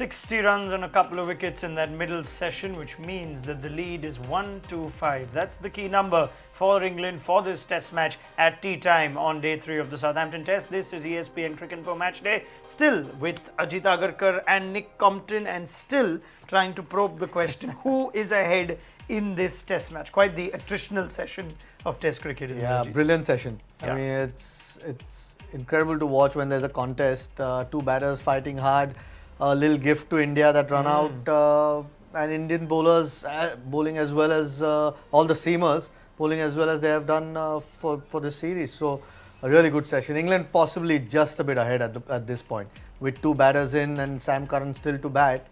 60 runs on a couple of wickets in that middle session, which means that the lead is 125. That's the key number for England for this test match at tea time on day 3 of the Southampton test. This is ESPN Cricket Info Match Day, still with Ajit Agarkar and Nick Compton, and still trying to probe the question, who is ahead in this test match? Quite the attritional session of test cricket, isn't it? Yeah, brilliant session. I mean, it's incredible to watch when there's a contest, two batters fighting hard, a little gift to India that run out, and Indian bowlers bowling as well as all the seamers bowling as well as they have done for this series. So a really good session. England possibly just a bit ahead at this point with two batters in and Sam Curran still to bat.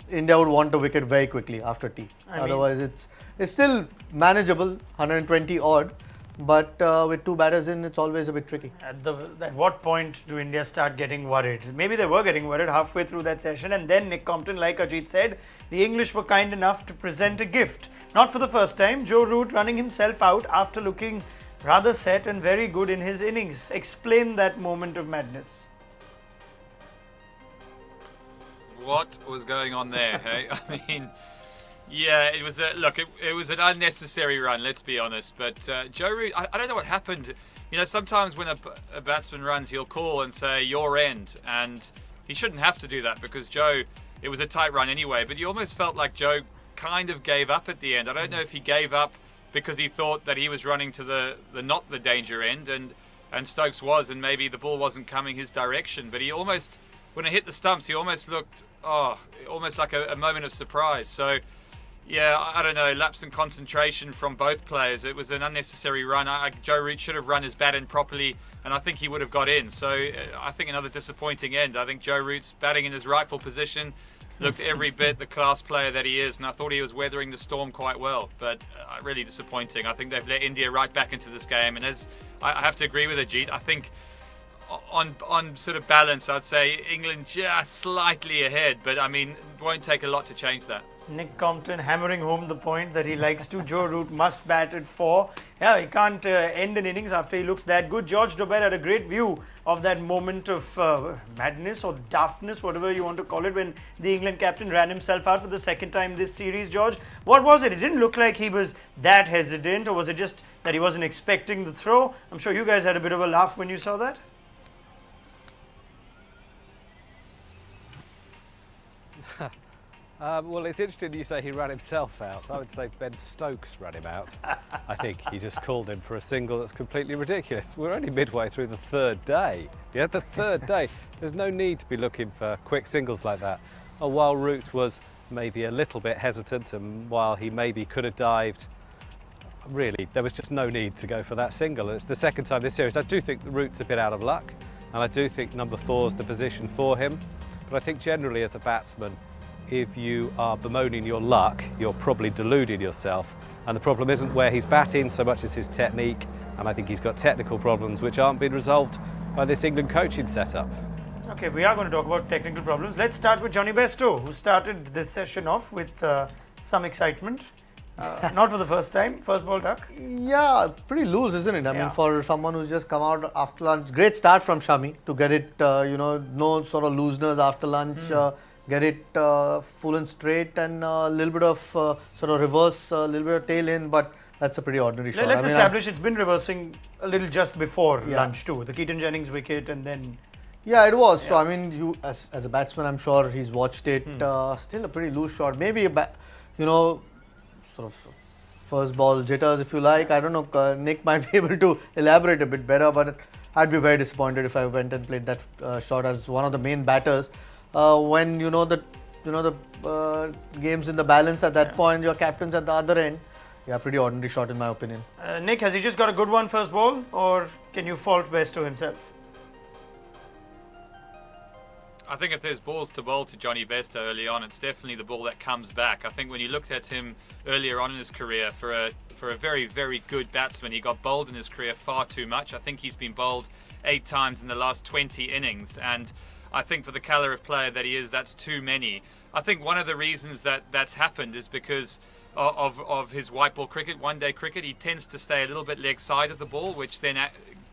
India would want a wicket very quickly after tea. Otherwise, it's still manageable, 120 odd. But with two batters in, it's always a bit tricky. At what point do India start getting worried? Maybe they were getting worried halfway through that session, and then Nick Compton, like Ajit said, the English were kind enough to present a gift. Not for the first time, Joe Root running himself out after looking rather set and very good in his innings. Explain that moment of madness. What was going on there? Hey, I mean, yeah, it was it was an unnecessary run. Let's be honest. But Joe Root, I don't know what happened. You know, sometimes when a batsman runs, he'll call and say your end, and he shouldn't have to do that because it was a tight run anyway. But you almost felt like Joe kind of gave up at the end. I don't know if he gave up because he thought that he was running to the not the danger end, and Stokes was, and maybe the ball wasn't coming his direction. But he almost, when it hit the stumps, he almost looked almost like a moment of surprise. So. Yeah, I don't know, lapse in concentration from both players. It was an unnecessary run. Joe Root should have run his bat in properly, and I think he would have got in. So I think another disappointing end. I think Joe Root's batting in his rightful position, looked every bit the class player that he is, and I thought he was weathering the storm quite well. But really disappointing. I think they've let India right back into this game, and as I have to agree with Ajit, I think on sort of balance, I'd say England just slightly ahead, but I mean, it won't take a lot to change that. Nick Compton hammering home the point that he likes to. Joe Root must bat at 4. Yeah, he can't end an innings after he looks that good. George Dobell had a great view of that moment of madness or daftness, whatever you want to call it, when the England captain ran himself out for the second time this series. George, what was it? It didn't look like he was that hesitant, or was it just that he wasn't expecting the throw? I'm sure you guys had a bit of a laugh when you saw that. Well, it's interesting you say he ran himself out. I would say Ben Stokes ran him out. I think he just called him for a single that's completely ridiculous. We're only midway through the third day. Yeah, the third day. There's no need to be looking for quick singles like that. While Root was maybe a little bit hesitant and while he maybe could have dived, really, there was just no need to go for that single. It's the second time this series. I do think the Root's a bit out of luck, and I do think number 4 is the position for him. But I think generally as a batsman, if you are bemoaning your luck, you're probably deluding yourself. And the problem isn't where he's batting so much as his technique. And I think he's got technical problems which aren't being resolved by this England coaching setup. Okay, we are going to talk about technical problems. Let's start with Johnny Bairstow, who started this session off with some excitement. Not for the first time, first ball duck. Yeah, pretty loose, isn't it? I mean, for someone who's just come out after lunch, great start from Shami to get it, no sort of looseness after lunch. Get it full and straight, and a little bit of sort of reverse, a little bit of tail in, but that's a pretty ordinary shot. Let's establish it's been reversing a little just before lunch too. The Keaton Jennings wicket, and then... Yeah, it was. So, I mean, you as a batsman, I'm sure he's watched it. Still a pretty loose shot. Maybe, sort of first ball jitters, if you like. I don't know, Nick might be able to elaborate a bit better, but I'd be very disappointed if I went and played that shot as one of the main batters. When the game's in the balance at that point, your captain's at the other end. Yeah, pretty ordinary shot in my opinion. Nick, has he just got a good one first ball, or can you fault Bairstow himself? I think if there's balls to bowl to Johnny Bairstow early on, it's definitely the ball that comes back. I think when you looked at him earlier on in his career, for a very, very good batsman, he got bowled in his career far too much. I think he's been bowled 8 times in the last 20 innings, and I think for the caliber of player that he is, that's too many. I think one of the reasons that that's happened is because of his white ball cricket, one-day cricket. He tends to stay a little bit leg side of the ball, which then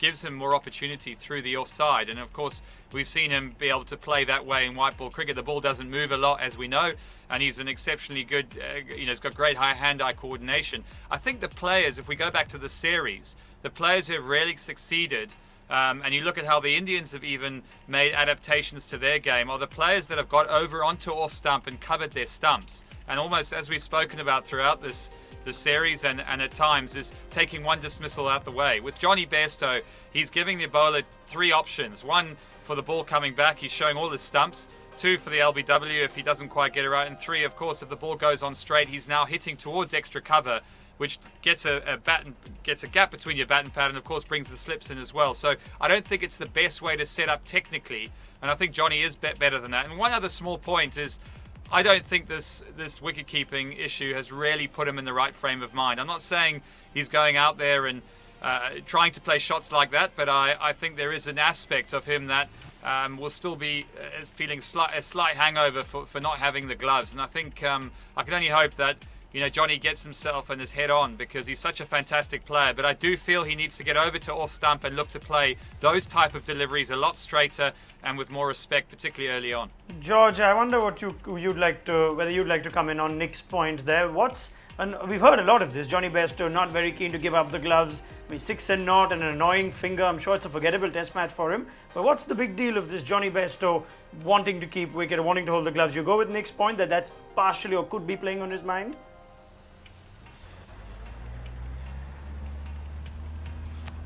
gives him more opportunity through the offside. And of course, we've seen him be able to play that way in white ball cricket. The ball doesn't move a lot, as we know, and he's an exceptionally good, he's got great hand-eye coordination. I think the players, if we go back to the series, the players who have really succeeded, and you look at how the Indians have even made adaptations to their game, are the players that have got over onto off stump and covered their stumps. And almost, as we've spoken about throughout the series and at times, is taking one dismissal out the way. With Johnny Bairstow, he's giving the bowler 3 options. 1, for the ball coming back, he's showing all his stumps. 2, for the LBW if he doesn't quite get it right. And 3, of course, if the ball goes on straight, he's now hitting towards extra cover, which gets a gap between your bat and pad, and of course brings the slips in as well. So I don't think it's the best way to set up technically, and I think Johnny is better than that. And one other small point is, I don't think this wicket-keeping issue has really put him in the right frame of mind. I'm not saying he's going out there and trying to play shots like that, but I think there is an aspect of him that will still be feeling a slight hangover for not having the gloves. And I think I can only hope that Johnny gets himself and his head on, because he's such a fantastic player. But I do feel he needs to get over to off stump and look to play those type of deliveries a lot straighter and with more respect, particularly early on. George, I wonder what whether you'd like to come in on Nick's point there. And we've heard a lot of this. Johnny Bairstow not very keen to give up the gloves. I mean, 6 and naught and an annoying finger. I'm sure it's a forgettable test match for him. But what's the big deal of this Johnny Bairstow wanting to keep wicket, wanting to hold the gloves? You go with Nick's point that that's partially or could be playing on his mind?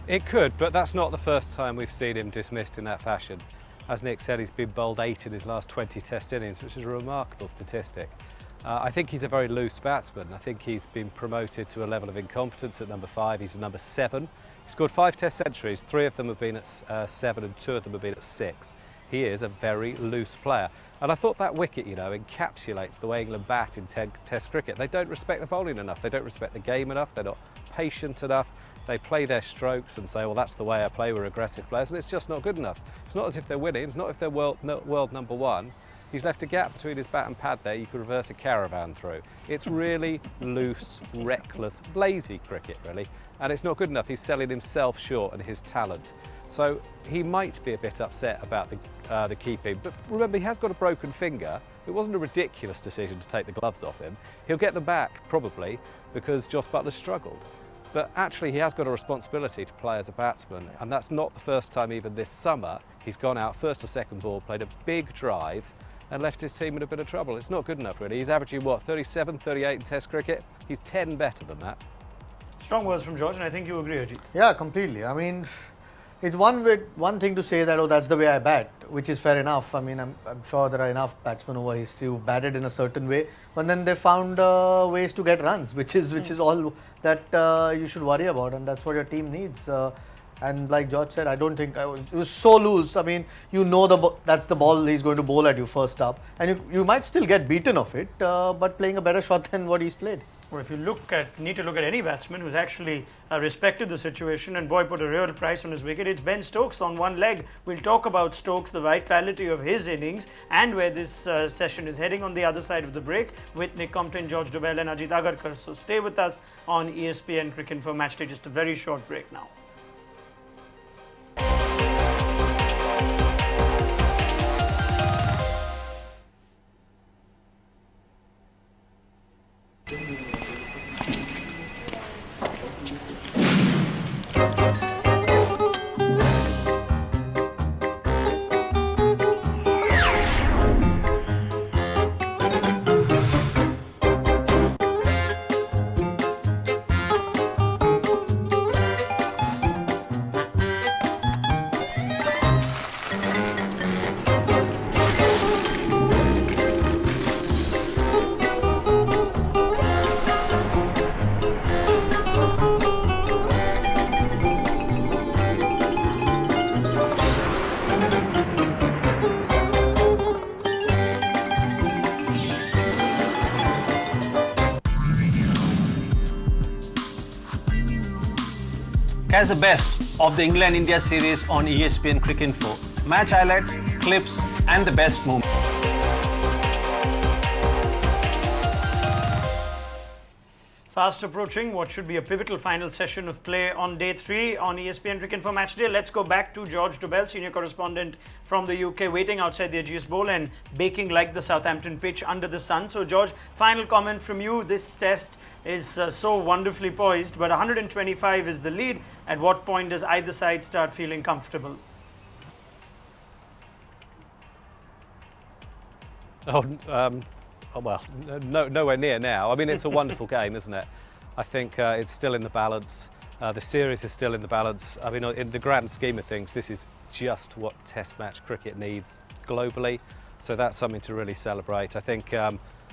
It could, but that's not the first time we've seen him dismissed in that fashion. As Nick said, he's been bowled 8 in his last 20 test innings, which is a remarkable statistic. I think he's a very loose batsman. I think he's been promoted to a level of incompetence at number 5. He's a number 7. He scored 5 test centuries. 3 of them have been at 7 and 2 of them have been at 6. He is a very loose player. And I thought that wicket, encapsulates the way England bat in test cricket. They don't respect the bowling enough. They don't respect the game enough. They're not patient enough. They play their strokes and say, well, that's the way I play, we're aggressive players, and it's just not good enough. It's not as if they're winning, it's not if they're world number 1. He's left a gap between his bat and pad there you could reverse a caravan through. It's really loose, reckless, lazy cricket, really, and it's not good enough. He's selling himself short and his talent. So he might be a bit upset about the keeping, but remember, he has got a broken finger. It wasn't a ridiculous decision to take the gloves off him. He'll get them back, probably, because Jos Buttler struggled. But actually, he has got a responsibility to play as a batsman, and that's not the first time even this summer he's gone out first or second ball, played a big drive and left his team in a bit of trouble. It's not good enough, really. He's averaging, what, 37, 38 in Test cricket? He's 10 better than that. Strong words from George, and I think you agree, Ajit. Yeah, completely. I mean, it's one thing to say that, oh, that's the way I bat, which is fair enough. I mean, I'm sure there are enough batsmen over history who've batted in a certain way, but then they found ways to get runs, which is all that you should worry about, and that's what your team needs. And like George said, I don't think it was so loose. I mean, that's the ball he's going to bowl at you first up, and you might still get beaten of it, but playing a better shot than what he's played. Or if you need to look at any batsman who's actually respected the situation and put a real price on his wicket, it's Ben Stokes on one leg. We'll talk about Stokes, the vitality of his innings, and where this session is heading on the other side of the break with Nick Compton, George Dobell and Ajit Agarkar. So stay with us on ESPN Cricket for Matchday. Just a very short break now. Catch the best of the England-India series on ESPN Cricket Info. Match highlights, clips and the best moments. Fast approaching what should be a pivotal final session of play on day 3 on ESPN Cricket for Match Day. Let's go back to George Dobell, senior correspondent from the UK, waiting outside the Ageas Bowl and baking like the Southampton pitch under the sun. So, George, final comment from you. This test is so wonderfully poised, but 125 is the lead. At what point does either side start feeling comfortable? Well, nowhere near now. I mean, it's a wonderful game, isn't it? I think it's still in the balance. The series is still in the balance. I mean, in the grand scheme of things, this is just what Test match cricket needs globally. So that's something to really celebrate. I think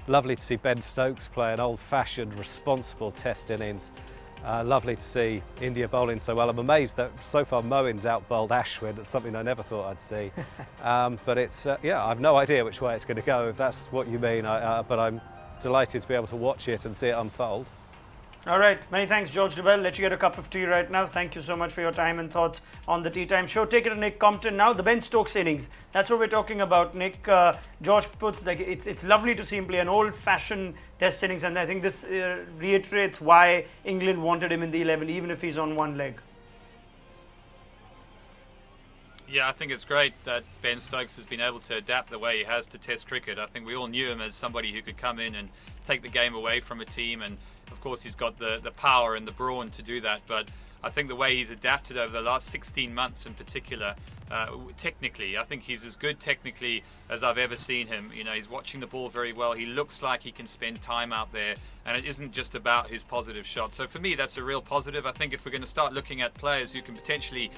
lovely to see Ben Stokes play an old-fashioned, responsible Test innings. Lovely to see India bowling so well. I'm amazed that so far Moeen's out-bowled Ashwin. That's something I never thought I'd see. But it's, yeah, I've no idea which way it's going to go, if that's what you mean. But I'm delighted to be able to watch it and see it unfold. All right, many thanks, George Dobell. Let you get a cup of tea right now. Thank you so much for your time and thoughts on the Tea Time Show. Take it to Nick Compton now. The Ben Stokes innings. That's what we're talking about, Nick. George puts like it's lovely to see him play an old-fashioned Test innings, and I think this reiterates why England wanted him in the 11, even if he's on one leg. Yeah, I think it's great that Ben Stokes has been able to adapt the way he has to Test cricket. I think we all knew him as somebody who could come in and take the game away from a team, and of course he's got the power and the brawn to do that. But I think the way he's adapted over the last 16 months in particular, technically, I think he's as good technically as I've ever seen him. You know, he's watching the ball very well. He looks like he can spend time out there, and it isn't just about his positive shot. So for me, that's a real positive. I think if we're going to start looking at players who can potentially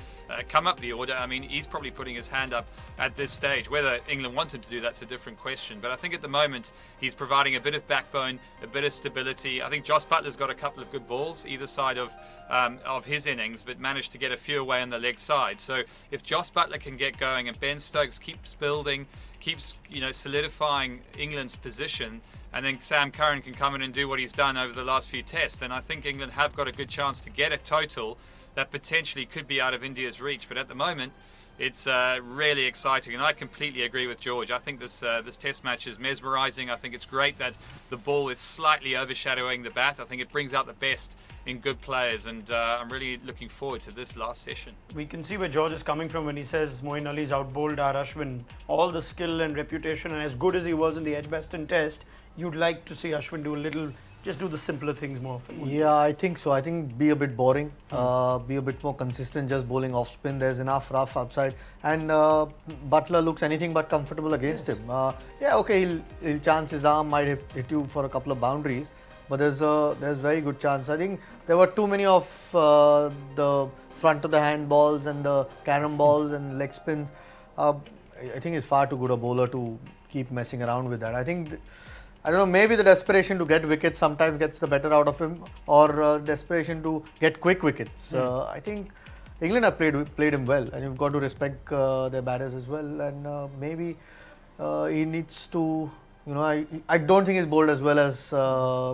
come up the order, I mean, he's probably putting his hand up at this stage. Whether England want him to do that's a different question. But I think at the moment, he's providing a bit of backbone, a bit of stability. I think Jos Buttler's got a couple of good balls either side of his innings, but managed to get a few away on the leg side. So if Jos Buttler can get going and Ben Stokes keeps building, keeps solidifying England's position, and then Sam Curran can come in and do what he's done over the last few tests, then I think England have got a good chance to get a total that potentially could be out of India's reach. But at the moment, it's really exciting, and I completely agree with George. I think this Test match is mesmerising. I think it's great that the ball is slightly overshadowing the bat. I think it brings out the best in good players, and I'm really looking forward to this last session. We can see where George is coming from when he says Moeen Ali's out-bowled Ashwin. All the skill and reputation, and as good as he was in the Edgbaston Test, you'd like to see Ashwin do a little, just do the simpler things more often. Yeah, I think so. I think be a bit boring, be a bit more consistent, just bowling off spin. There's enough rough outside, and Butler looks anything but comfortable against him. Yeah, okay, he'll chance his arm, might hit you for a couple of boundaries, but there's very good chance. I think there were too many of the front of the hand balls and the carom balls and leg spins. I think he's far too good a bowler to keep messing around with that. I think. I don't know, maybe the desperation to get wickets sometimes gets the better out of him, or desperation to get quick wickets. I think England have played him well, and you've got to respect their batters as well. And maybe he needs to, I don't think he's bowled as well as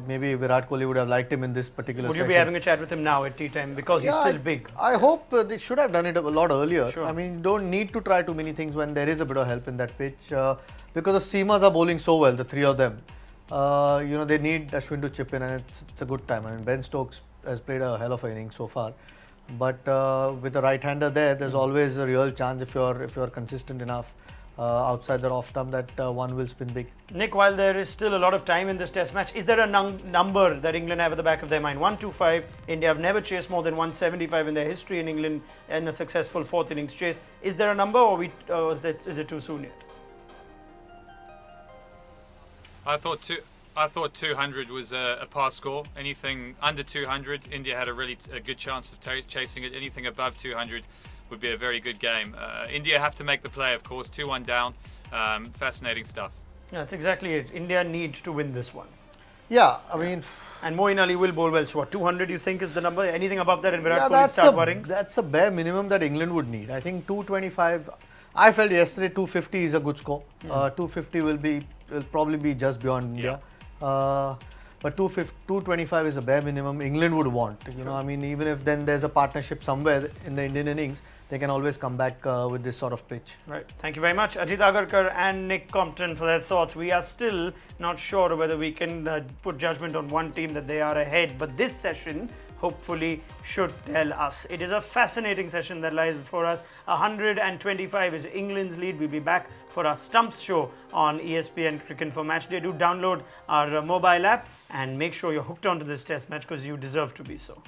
maybe Virat Kohli would have liked him in this particular session. Would you be having a chat with him now at tea time, because he's still big? I hope they should have done it a lot earlier. Sure. I mean, you don't need to try too many things when there is a bit of help in that pitch, because the seamers are bowling so well, the three of them. They need Ashwin to chip in, and it's a good time. I mean, Ben Stokes has played a hell of an inning so far, but with the right-hander there's always a real chance if you're consistent enough outside the off stump that one will spin big. Nick, while there is still a lot of time in this Test match, is there a number that England have at the back of their mind? 125. India have never chased more than 175 in their history in England in a successful fourth innings chase. Is there a number, or is it too soon yet? I thought 200 was a par score. Anything under 200, India had a good chance of chasing it. Anything above 200 would be a very good game. India have to make the play, of course. 2-1 down. Fascinating stuff. Yeah, that's exactly it. India need to win this one. Yeah, I mean... And Moeen Ali will bowl well. So what, 200 you think is the number? Anything above that and Virat Kohli start worrying? That's a bare minimum that England would need. I think 225... I felt yesterday 250 is a good score. 250 will probably be just beyond India. But 225 is a bare minimum England would want. I mean, even if then there's a partnership somewhere in the Indian innings, they can always come back with this sort of pitch. Right. Thank you very much, Ajit Agarkar and Nick Compton, for their thoughts. We are still not sure whether we can put judgment on one team that they are ahead, but this session hopefully should tell us. It is a fascinating session that lies before us. 125 is England's lead. We'll be back for our Stumps show on ESPN Cricket for Matchday. Do download our mobile app and make sure you're hooked onto this test match because you deserve to be so.